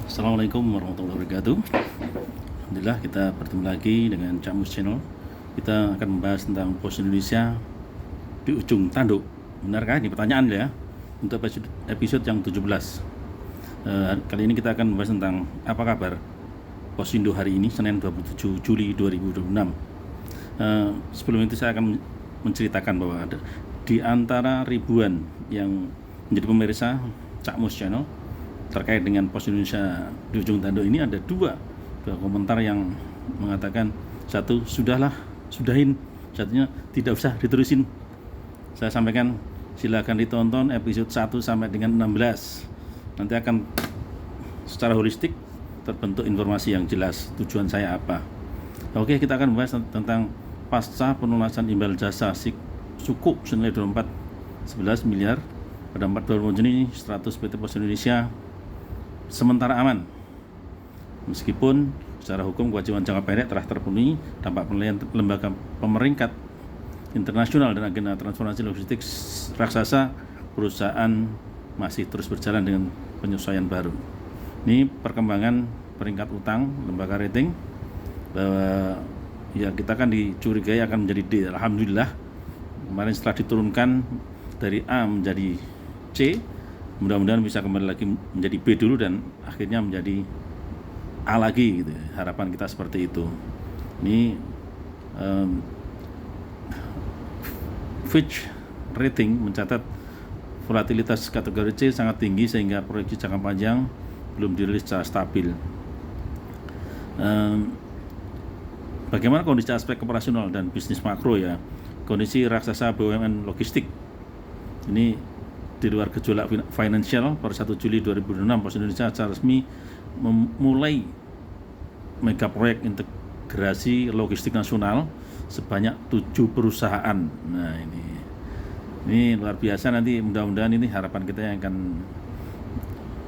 Assalamualaikum warahmatullahi wabarakatuh. Alhamdulillah kita bertemu lagi dengan Cak Mus Channel. Kita akan membahas tentang pos Indonesia di ujung tanduk. Benarkah ini pertanyaan ya? Untuk episode yang 17. Kali ini kita akan membahas tentang apa kabar Posindo hari ini, Senin 27 Juli 2026. Sebelum itu saya akan menceritakan bahwa ada di antara ribuan yang menjadi pemirsa Cak Mus Channel terkait dengan pos Indonesia di ujung tanduk ini, ada dua komentar yang mengatakan, satu, sudahlah, sudahin, satunya, tidak usah diterusin. Saya sampaikan silakan ditonton episode 1 sampai dengan 16. Nanti akan secara holistik terbentuk informasi yang jelas tujuan saya apa. Oke, kita akan membahas tentang pasca pelunasan imbal jasa sukuk senilai 11 miliar pada 4 Juni 100 PT Pos Indonesia sementara aman, meskipun secara hukum kewajiban jangka pendek telah terpenuhi. Dampak penilaian lembaga pemeringkat internasional dan agenda transformasi logistik raksasa perusahaan masih terus berjalan dengan penyesuaian baru. Ini perkembangan peringkat utang lembaga rating, bahwa ya kita kan dicurigai akan menjadi D. Alhamdulillah kemarin setelah diturunkan dari A menjadi C, mudah-mudahan bisa kembali lagi menjadi B dulu dan akhirnya menjadi A lagi gitu. Harapan kita seperti itu. Ini Fitch Rating mencatat volatilitas kategori C sangat tinggi sehingga proyeksi jangka panjang belum dirilis secara stabil. Bagaimana kondisi aspek operasional dan bisnis makro ya? Kondisi raksasa BUMN logistik ini di luar gejolak finansial, per 1 Juli 2006 Pos Indonesia secara resmi memulai mega proyek integrasi logistik nasional sebanyak 7 perusahaan. Nah, ini luar biasa. Nanti mudah-mudahan ini harapan kita yang akan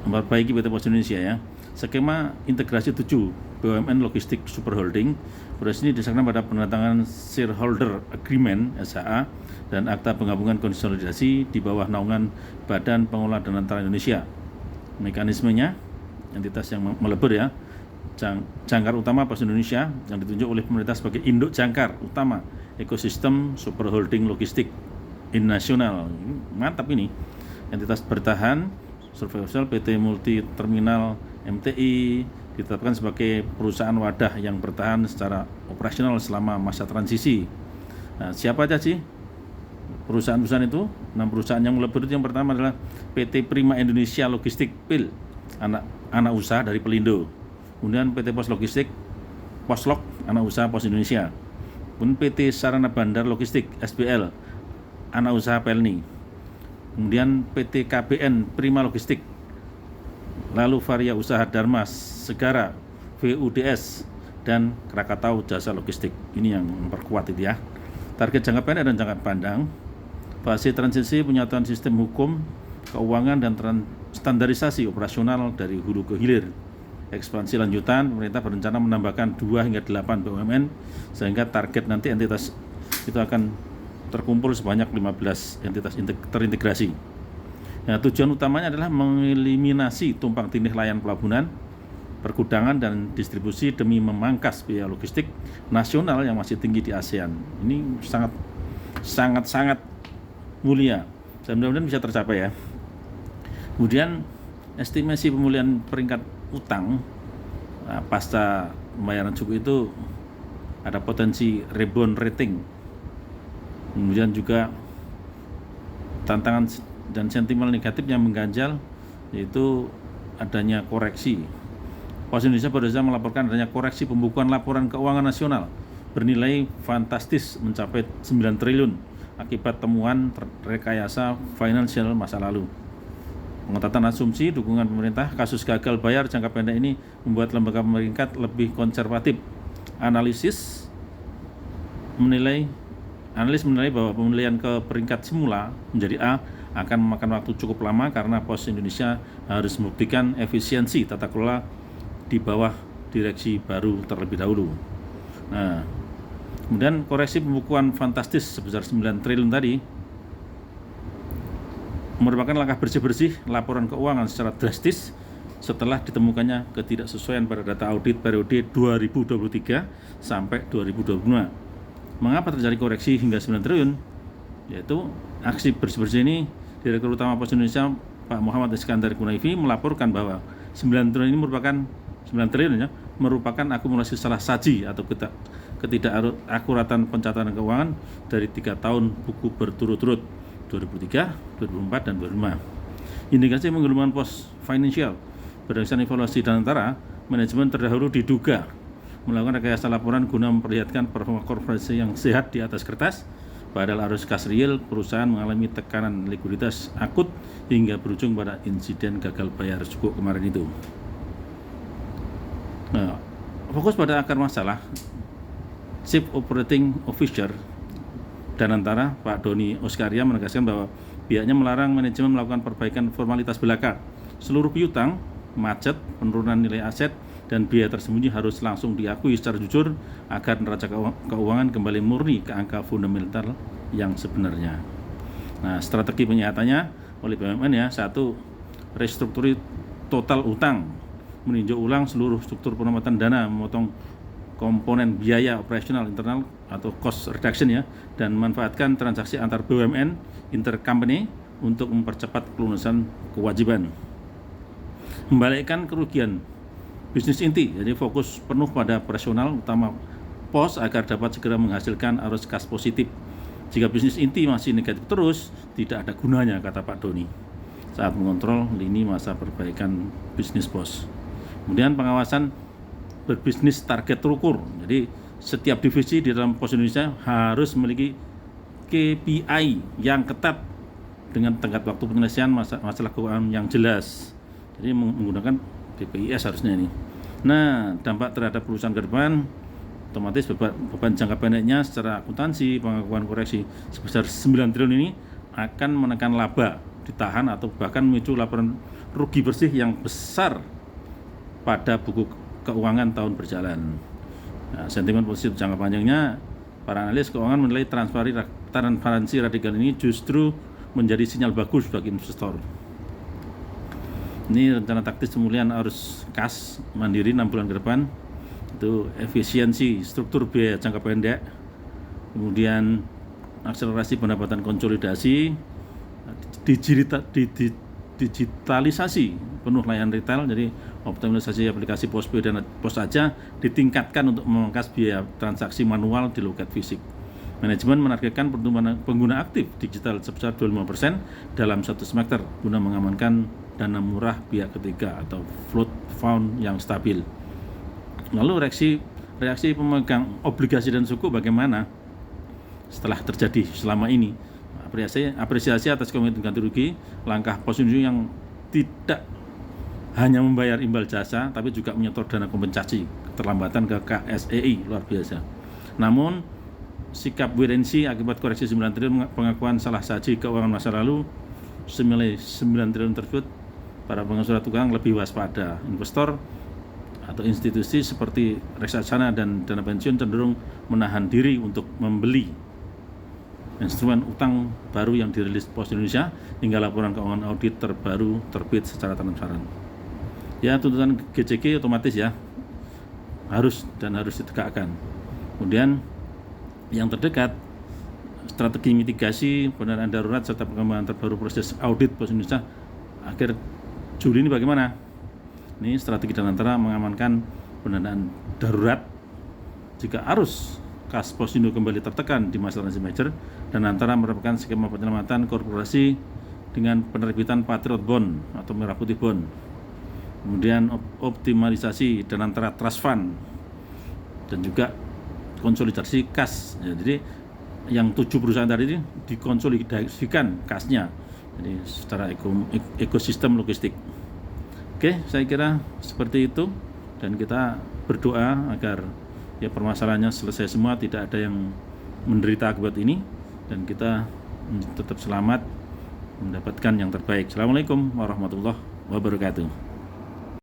memperbaiki PT Pos Indonesia ya. Skema integrasi 7 BUMN logistik super holding proses ini disahkan pada penandatanganan shareholder agreement SHA dan akta penggabungan konsolidasi di bawah naungan Badan Pengelola Dana Antara Indonesia. Mekanismenya, entitas yang melebur ya, jangkar utama Pos Indonesia yang ditunjuk oleh pemerintah sebagai induk jangkar utama ekosistem super holding logistik nasional. Mantap ini. Entitas bertahan Survey PT Multi Terminal MTI ditetapkan sebagai perusahaan wadah yang bertahan secara operasional selama masa transisi. Nah, siapa aja sih perusahaan-perusahaan itu? 6 perusahaan yang melebur itu, yang pertama adalah PT Prima Indonesia Logistik PIL, anak usaha dari Pelindo. Kemudian PT Pos Logistik Poslog, anak usaha Pos Indonesia. Kemudian PT Sarana Bandar Logistik SBL, anak usaha Pelni. Kemudian PT KBN Prima Logistik, lalu Varia Usaha Dharma Segara VUDS, dan Krakatau Jasa Logistik. Ini yang memperkuat itu ya. Target jangka pendek dan jangka pandang, fase transisi penyatuan sistem hukum, keuangan, dan standarisasi operasional dari hulu ke hilir. Ekspansi lanjutan, pemerintah berencana menambahkan 2 hingga 8 BUMN sehingga target nanti entitas itu akan terkumpul sebanyak 15 entitas terintegrasi. Nah, tujuan utamanya adalah mengeliminasi tumpang tindih layan pelabuhan, pergudangan, dan distribusi demi memangkas biaya logistik nasional yang masih tinggi di ASEAN. Ini sangat mulia dan mudah-mudahan bisa tercapai ya. Kemudian estimasi pemulihan peringkat utang pasca pembayaran suku itu ada potensi rebound rating. Kemudian juga tantangan dan sentimen negatif yang mengganjal, yaitu adanya koreksi. Pos Indonesia baru saja melaporkan adanya koreksi pembukuan laporan keuangan nasional bernilai fantastis mencapai 9 triliun akibat temuan rekayasa finansial masa lalu. Pengetatan asumsi dukungan pemerintah kasus gagal bayar jangka pendek ini membuat lembaga pemeringkat lebih konservatif. Analis menilai bahwa pemilihan ke peringkat semula menjadi A akan memakan waktu cukup lama karena Pos Indonesia harus membuktikan efisiensi tata kelola di bawah direksi baru terlebih dahulu. Nah, kemudian koreksi pembukuan fantastis sebesar 9 triliun tadi merupakan langkah bersih-bersih laporan keuangan secara drastis setelah ditemukannya ketidaksesuaian pada data audit periode 2023 sampai 2025. Mengapa terjadi koreksi hingga 9 triliun? Yaitu aksi bersih-bersih ini, Direktur Utama Pos Indonesia Pak Muhammad Iskandar Kunaifi melaporkan bahwa 9 triliun ini merupakan akumulasi salah saji atau ketidakakuratan pencatatan keuangan dari 3 tahun buku berturut-turut 2003, 2004, dan 2005. Indikasi penggelembungan pos financial berdasarkan evaluasi Danantara, manajemen terdahulu diduga melakukan rekayasa laporan guna memperlihatkan performa korporasi yang sehat di atas kertas, padahal arus kas real perusahaan mengalami tekanan likuiditas akut hingga berujung pada insiden gagal bayar sukuk kemarin itu. Nah, fokus pada akar masalah, Chief Operating Officer Danantara Pak Doni Oskaria menegaskan bahwa pihaknya melarang manajemen melakukan perbaikan formalitas belaka. Seluruh piutang, macet, penurunan nilai aset, dan biaya tersembunyi harus langsung diakui secara jujur agar neraca keuangan kembali murni ke angka fundamental yang sebenarnya. Nah, strategi penyiatannya oleh BUMN ya, 1. Restrukturasi total utang, meninjau ulang seluruh struktur penempatan dana, memotong komponen biaya operasional internal atau cost reduction ya, dan manfaatkan transaksi antar BUMN intercompany untuk mempercepat pelunasan kewajiban. Membalikkan kerugian bisnis inti, jadi fokus penuh pada operasional utama pos agar dapat segera menghasilkan arus kas positif. Jika bisnis inti masih negatif terus, tidak ada gunanya, kata Pak Doni saat mengontrol lini masa perbaikan bisnis pos. Kemudian pengawasan berbisnis target terukur, jadi setiap divisi di dalam Pos Indonesia harus memiliki KPI yang ketat dengan tenggat waktu penyelesaian masalah keuangan yang jelas. Jadi menggunakan BPIS harusnya ini. Nah, dampak terhadap perusahaan ke depan, otomatis beban jangka pendeknya secara akuntansi, pengakuan koreksi sebesar 9 triliun ini akan menekan laba, ditahan atau bahkan memicu laporan rugi bersih yang besar pada buku keuangan tahun berjalan. Nah, sentimen positif jangka panjangnya, para analis keuangan menilai transparansi radikal ini justru menjadi sinyal bagus bagi investor. Ini rencana taktis pemulihan arus kas mandiri 6 bulan ke depan, itu efisiensi struktur biaya jangka pendek, kemudian akselerasi pendapatan konsolidasi, digitalisasi penuh layanan retail, jadi optimalisasi aplikasi Postpay dan Pos Saja ditingkatkan untuk memangkas biaya transaksi manual di loket fisik. Manajemen menargetkan pertumbuhan pengguna aktif digital sebesar 25% dalam 1 semester guna mengamankan dana murah pihak ketiga atau float fund yang stabil. Lalu reaksi pemegang obligasi dan suku bagaimana setelah terjadi selama ini? Apresiasi atas komitmen ganti rugi, langkah Pos Indonesia yang tidak hanya membayar imbal jasa tapi juga menyetor dana kompensasi keterlambatan ke KSEI, luar biasa. Namun sikap wait and see akibat koreksi 9 triliun pengakuan salah saji keuangan masa lalu senilai 9 triliun tersebut, para pengusaha tukang lebih waspada. Investor atau institusi seperti reksadana dan dana pensiun cenderung menahan diri untuk membeli instrumen utang baru yang dirilis Pos Indonesia hingga laporan keuangan audit terbaru terbit secara transparan. Ya, tuntutan GCG otomatis ya harus ditegakkan. Kemudian yang terdekat, strategi mitigasi pendanaan darurat serta pengembangan terbaru proses audit Pos Indonesia akhir Juli ini bagaimana? Ini strategi Danantara mengamankan pendanaan darurat jika arus kas Pos Indo kembali tertekan di masa transisi merger. Danantara merupakan skema penyelamatan korporasi dengan penerbitan Patriot Bond atau merah putih bond. Kemudian optimalisasi Danantara Trust Fund dan juga konsolidasi kas. Ya, jadi yang 7 perusahaan tadi ini dikonsolidasikan kasnya. Jadi secara ekosistem logistik. Oke, saya kira seperti itu, dan kita berdoa agar ya permasalahannya selesai semua, tidak ada yang menderita akibat ini, dan kita tetap selamat mendapatkan yang terbaik. Assalamualaikum warahmatullahi wabarakatuh.